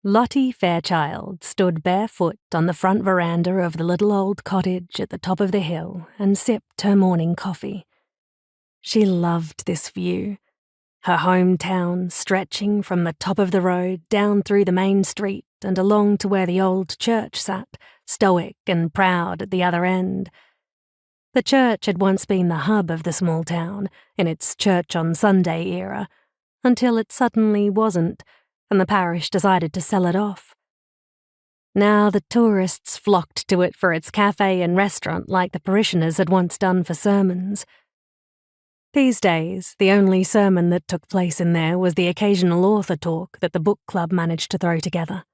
Lottie Fairchild stood barefoot on the front veranda of the little old cottage at the top of the hill and sipped her morning coffee. She loved this view, her hometown stretching from the top of the road down through the main street and along to where the old church sat, stoic and proud at the other end. The church had once been the hub of the small town in its church on Sunday era, until it suddenly wasn't, and the parish decided to sell it off. Now the tourists flocked to it for its cafe and restaurant like the parishioners had once done for sermons. These days, the only sermon that took place in there was the occasional author talk that the book club managed to throw together.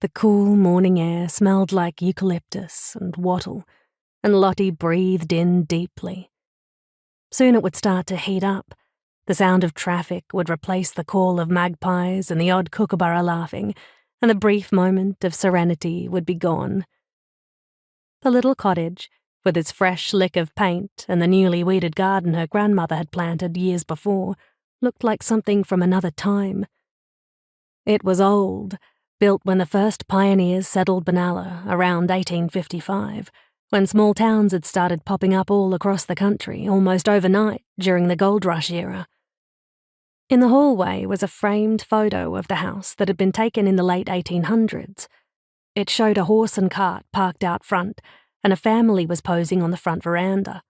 The cool morning air smelled like eucalyptus and wattle, and Lottie breathed in deeply. Soon it would start to heat up. The sound of traffic would replace the call of magpies and the odd kookaburra laughing, and the brief moment of serenity would be gone. The little cottage, with its fresh lick of paint and the newly weeded garden her grandmother had planted years before, looked like something from another time. It was old, built when the first pioneers settled Banalla around 1855, when small towns had started popping up all across the country almost overnight during the gold rush era. In the hallway was a framed photo of the house that had been taken in the late 1800s. It showed a horse and cart parked out front, and a family was posing on the front veranda.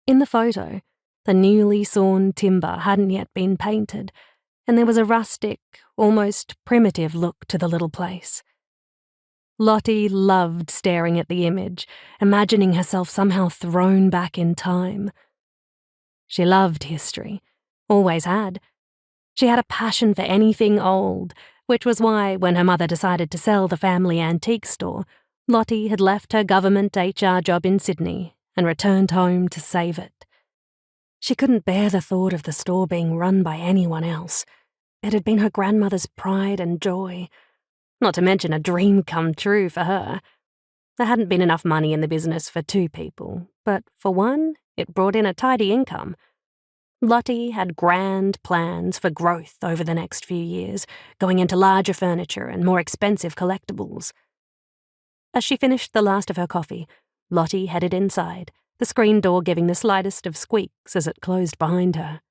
In the photo, the newly sawn timber hadn't yet been painted, and there was a rustic, almost primitive look to the little place. Lottie loved staring at the image, imagining herself somehow thrown back in time. She loved history. Always had. She had a passion for anything old, which was why, when her mother decided to sell the family antique store, Lottie had left her government HR job in Sydney and returned home to save it. She couldn't bear the thought of the store being run by anyone else. It had been her grandmother's pride and joy, not to mention a dream come true for her. There hadn't been enough money in the business for two people, but for one, it brought in a tidy income. Lottie had grand plans for growth over the next few years, going into larger furniture and more expensive collectibles. As she finished the last of her coffee, Lottie headed inside, the screen door giving the slightest of squeaks as it closed behind her.